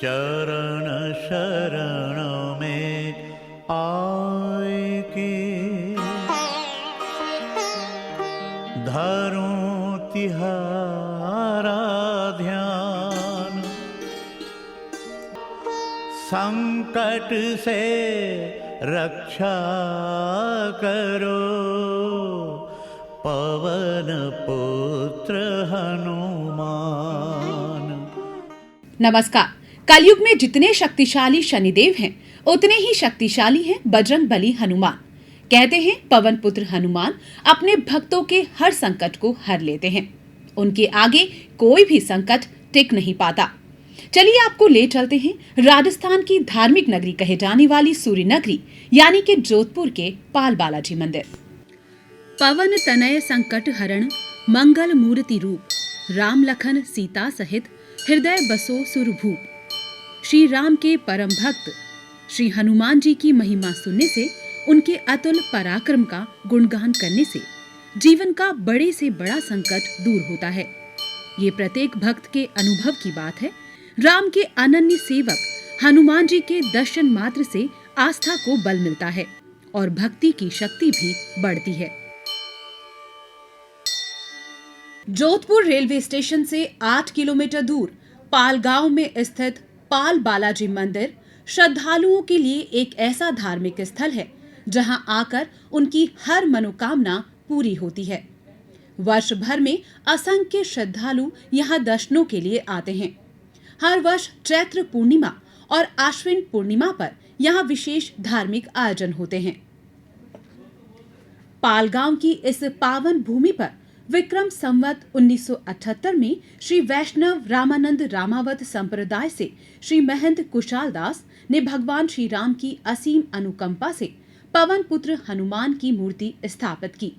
चरण शरण में आए के धरूं तिहारा ध्यान। संकट से रक्षा करो पवन पुत्र हनुमान। नमस्कार। कलयुग में जितने शक्तिशाली शनिदेव हैं, उतने ही शक्तिशाली हैं बजरंगबली हनुमान। कहते हैं पवन पुत्र हनुमान अपने भक्तों के हर संकट को हर लेते हैं। उनके आगे कोई भी संकट टिक नहीं पाता। चलिए आपको ले चलते हैं राजस्थान की धार्मिक नगरी कहे जाने वाली सूर्य नगरी यानी कि जोधपुर के पाल बालाजी मंदिर। पवन तनय संकट हरण मंगल मूर्ति रूप, राम लखन सीता सहित हृदय बसो सुरभूप। श्री राम के परम भक्त श्री हनुमान जी की महिमा सुनने से, उनके अतुल पराक्रम का गुणगान करने से जीवन का बड़े से बड़ा संकट दूर होता है। ये प्रत्येक भक्त के अनुभव की बात है। राम के अनन्य सेवक हनुमान जी के दर्शन मात्र से आस्था को बल मिलता है और भक्ति की शक्ति भी बढ़ती है। जोधपुर रेलवे स्टेशन से 8 किलोमीटर दूर पाल गांव में स्थित पाल बालाजी मंदिर श्रद्धालुओं के लिए एक ऐसा धार्मिक स्थल है जहां आकर उनकी हर मनोकामना पूरी होती है। वर्ष भर में असंख्य श्रद्धालु यहां दर्शनों के लिए आते हैं। हर वर्ष चैत्र पूर्णिमा और आश्विन पूर्णिमा पर यहां विशेष धार्मिक आयोजन होते हैं। पाल गांव की इस पावन भूमि पर विक्रम संवत 1978 में श्री वैष्णव रामानंद रामावत संप्रदाय से श्री महंत कुशाल दास ने भगवान श्री राम की असीम अनुकंपा से पवन पुत्र हनुमान की मूर्ति स्थापित की।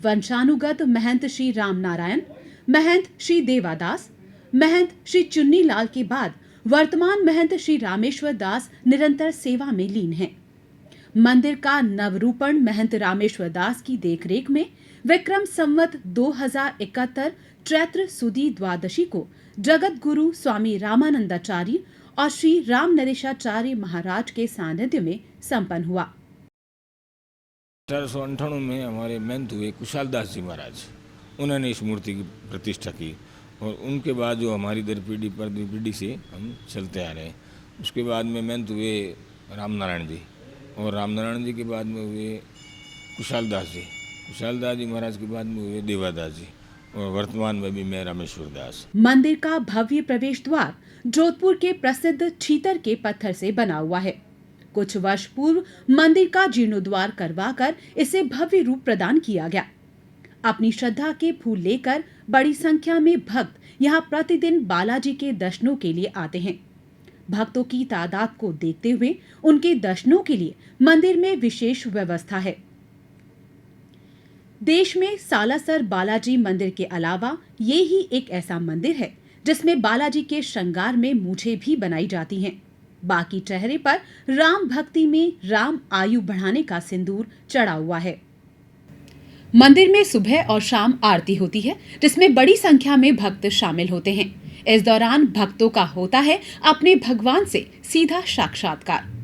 वंशानुगत महंत श्री राम नारायण, महंत श्री देवादास, महंत श्री चुन्नी लाल के बाद वर्तमान महंत श्री रामेश्वर दास निरंतर सेवा में लीन हैं। मंदिर का नवरूपण महंत रामेश्वर दास की देखरेख में विक्रम संवत 2071 चैत्र सुदी द्वादशी को जगत गुरु स्वामी रामानंदाचार्य और श्री राम नरेशाचार्य महाराज के सानिध्य में संपन्न हुआ। 1898 में हमारे महंत हुए कुशाल दास जी महाराज, उन्होंने इस मूर्ति की प्रतिष्ठा की और उनके बाद जो हमारी दर पीढ़ी पर पीढ़ी से हम चलते आ रहे हैं। उसके बाद में महंत हुए राम नारायण जी और राम नारायण जी के बाद में हुए कुशाल दास जी महाराज के बाद में हुए देवादास जी और वर्तमान में भी मैं रामेश्वर दास। मंदिर का भव्य प्रवेश द्वार जोधपुर के प्रसिद्ध छीतर के पत्थर से बना हुआ है। कुछ वर्ष पूर्व मंदिर का जीर्णोद्वार करवाकर इसे भव्य रूप प्रदान किया गया। अपनी श्रद्धा के फूल लेकर बड़ी संख्या में भक्त यहाँ प्रतिदिन बालाजी के दर्शनों के लिए आते हैं। भक्तों की तादाद को देखते हुए उनके दर्शनों के लिए मंदिर में विशेष व्यवस्था है। देश में सालासर बालाजी मंदिर के अलावा ये ही एक ऐसा मंदिर है जिसमें बालाजी के श्रृंगार में मूछें भी बनाई जाती हैं। बाकी चेहरे पर राम भक्ति में राम आयु बढ़ाने का सिंदूर चढ़ा हुआ है। मंदिर में सुबह और शाम आरती होती है जिसमें बड़ी संख्या में भक्त शामिल होते हैं। इस दौरान भक्तों का होता है अपने भगवान से सीधा साक्षात्कार।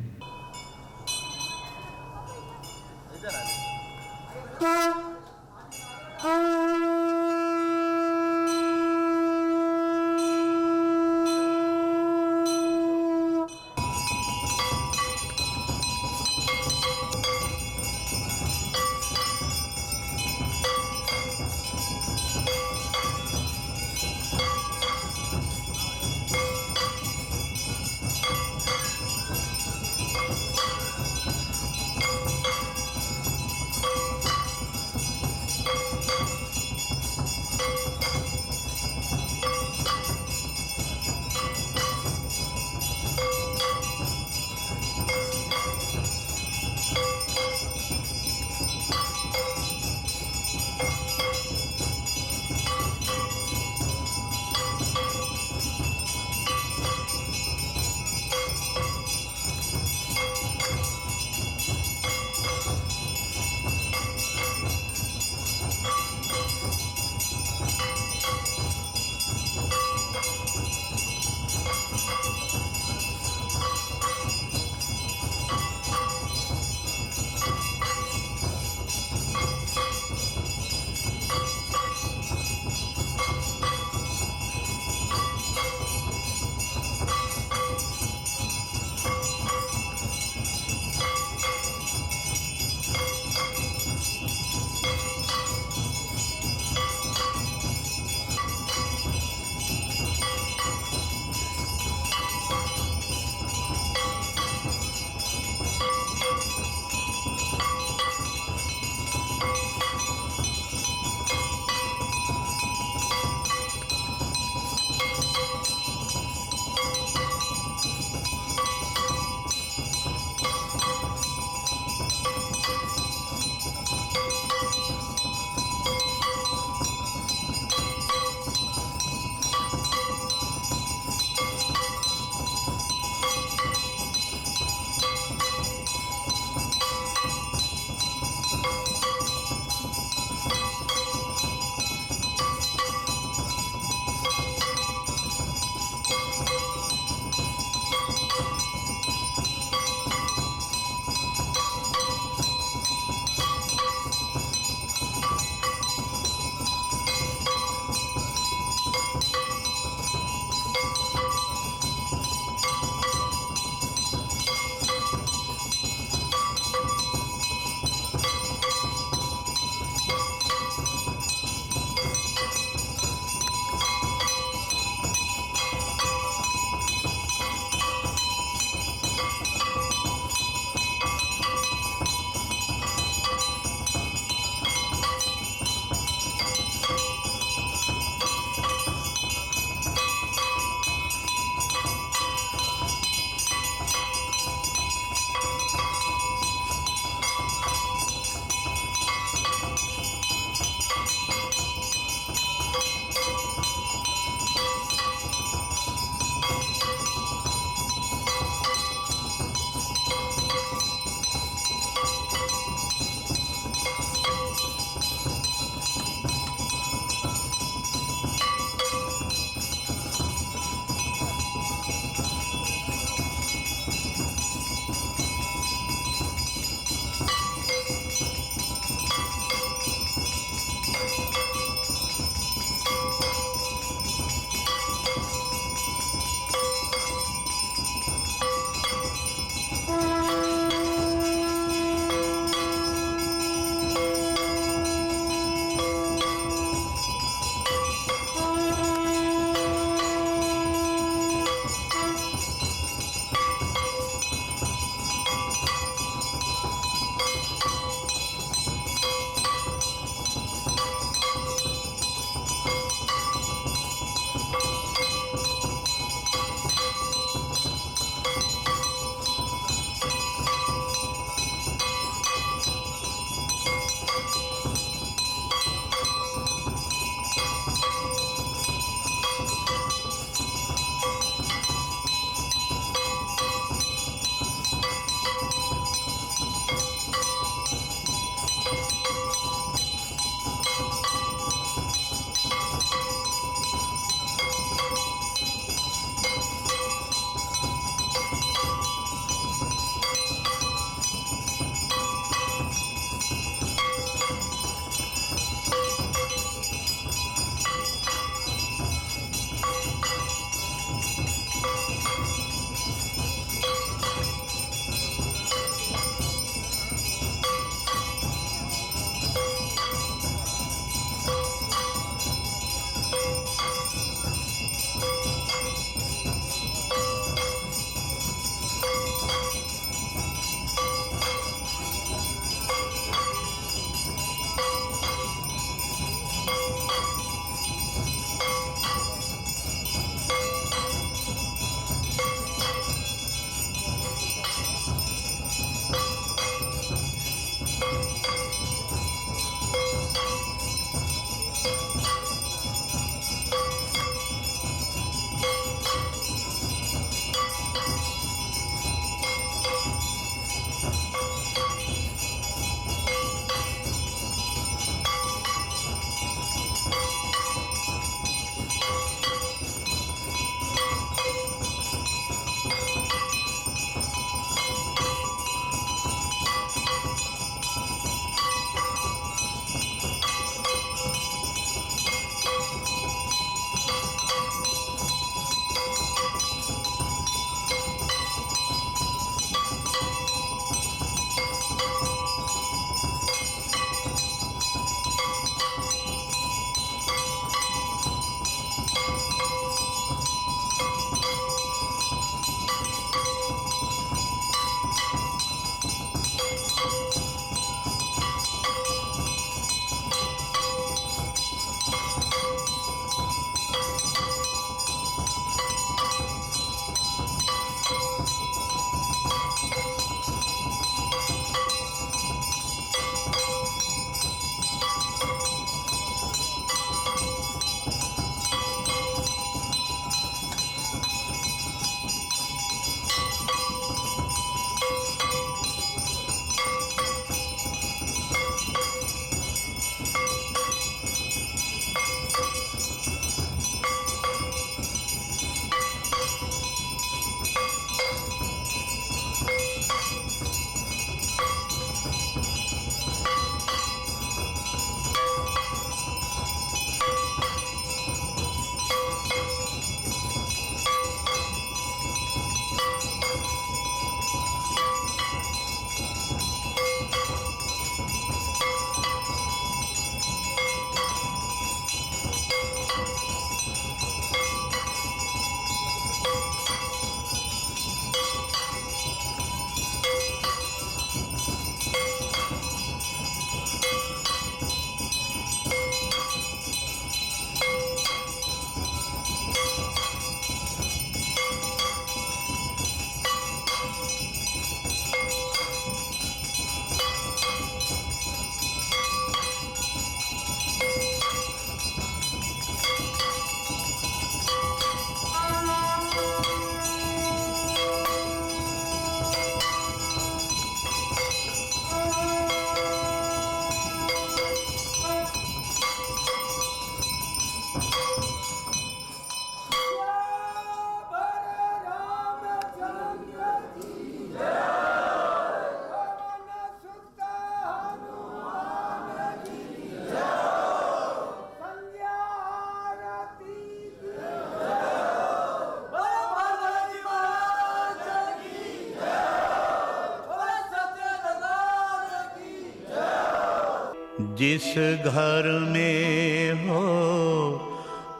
जिस घर में हो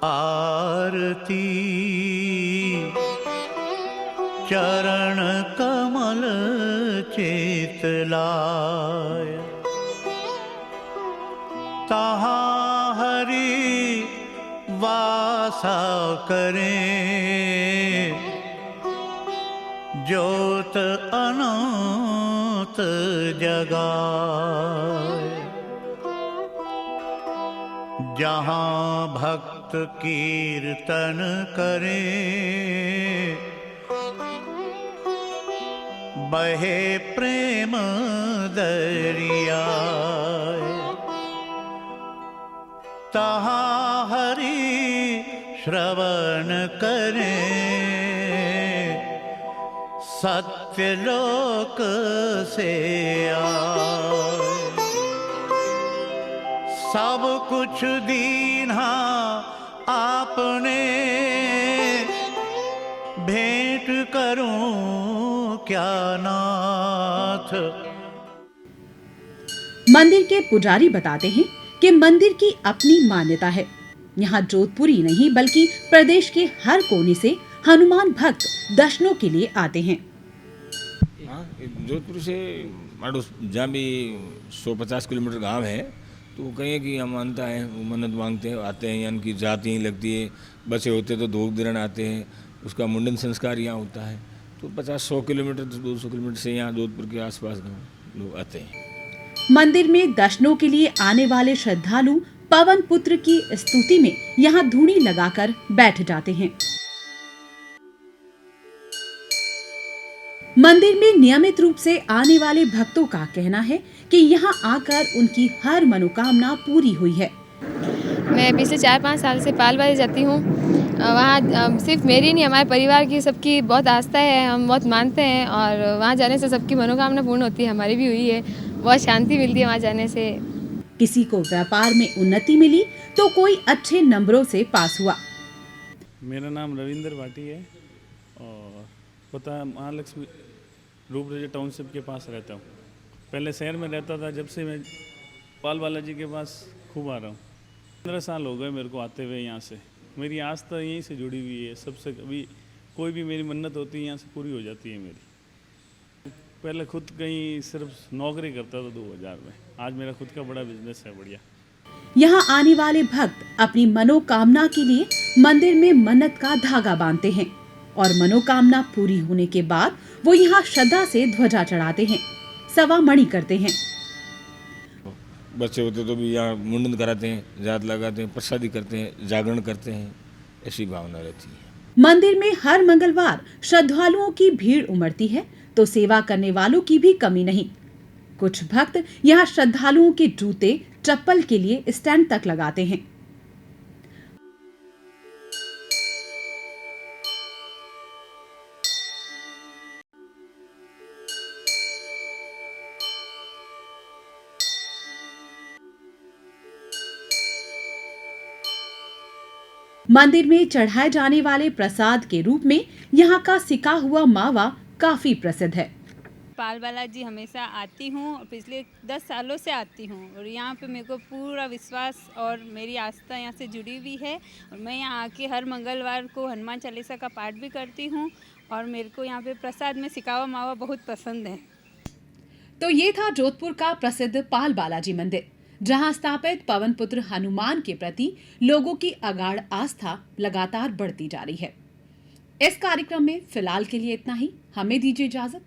आरती, चरण कमल चितलाय। तहाँ हरि वासा करें, ज्योत अनंत जगाए। जहाँ भक्त कीर्तन करें, बहे प्रेम दरिया। तहाँ हरि श्रवण करें, सत्यलोक से आए। सब कुछ दीन्हा आपने, भेंट करूं क्या नाथ। मंदिर के पुजारी बताते हैं कि मंदिर की अपनी मान्यता है। यहाँ जोधपुरी नहीं बल्कि प्रदेश के हर कोने से हनुमान भक्त दर्शनों के लिए आते हैं। जोधपुर से मानो जहाँ भी 150 किलोमीटर गांव है, तो वो कहें कि हम मानता है, वो मन्नत मांगते हैं, आते हैं। यानी कि जाति ही लगती है, बच्चे होते तो धोख दिरण आते हैं, उसका मुंडन संस्कार यहाँ होता है। तो 50-100 किलोमीटर 200 किलोमीटर से यहाँ जोधपुर के आसपास गाँव लोग आते हैं। मंदिर में दर्शनों के लिए आने वाले श्रद्धालु पवन पुत्र की स्तुति में यहाँ धूनी लगाकर बैठ जाते हैं। मंदिर में नियमित रूप से आने वाले भक्तों का कहना है कि यहाँ आकर उनकी हर मनोकामना पूरी हुई है। मैं पिछले 4-5 साल से पालबारी जाती हूँ। वहाँ सिर्फ मेरी नहीं, हमारे परिवार की सबकी बहुत आस्था है, हम बहुत मानते हैं और वहाँ जाने से सबकी मनोकामना पूर्ण होती है। हमारी भी हुई है, बहुत शांति मिलती है वहाँ जाने से। किसी को व्यापार में उन्नति मिली तो कोई अच्छे नंबरों से पास हुआ। मेरा नाम रविंद्र भाटी है और पता महालक्ष्मी रूपरेजा टाउनशिप के पास रहता हूँ। पहले शहर में रहता था, जब से मैं पाल बालाजी के पास खूब आ रहा हूँ। 15 साल हो गए मेरे को आते हुए यहाँ से। मेरी आस्था यहीं से जुड़ी हुई है। सबसे कभी कोई भी मेरी मन्नत होती है यहाँ से पूरी हो जाती है मेरी। पहले खुद कहीं सिर्फ नौकरी करता था 2000 में, आज मेरा खुद का बड़ा बिजनेस है बढ़िया। यहाँ आने वाले भक्त अपनी मनोकामना के लिए मंदिर में मन्नत का धागा बांधते हैं और मनोकामना पूरी होने के बाद वो यहाँ श्रद्धा से ध्वजा चढ़ाते हैं, सवा मणि करते हैं। बच्चे होते तो भी यहाँ मुंडन कराते हैं, जात लगाते हैं, प्रसादी करते हैं, जागरण करते हैं, ऐसी भावना रहती है। मंदिर में हर मंगलवार श्रद्धालुओं की भीड़ उमड़ती है तो सेवा करने वालों की भी कमी नहीं। कुछ भक्त यहाँ श्रद्धालुओं के जूते चप्पल के लिए स्टैंड तक लगाते हैं। मंदिर में चढ़ाए जाने वाले प्रसाद के रूप में यहाँ का सिका हुआ मावा काफी प्रसिद्ध है। पाल बालाजी हमेशा आती हूँ और पिछले 10 सालों से आती हूँ और यहाँ पे मेरे को पूरा विश्वास और मेरी आस्था यहाँ से जुड़ी हुई है और मैं यहाँ आके हर मंगलवार को हनुमान चालीसा का पाठ भी करती हूँ और मेरे को यहाँ पे प्रसाद में सिका हुआ मावा बहुत पसंद है। तो ये था जोधपुर का प्रसिद्ध पाल बालाजी मंदिर, जहां स्थापित पवन पुत्र हनुमान के प्रति लोगों की अगाध आस्था लगातार बढ़ती जा रही है। इस कार्यक्रम में फिलहाल के लिए इतना ही। हमें दीजिए इजाजत।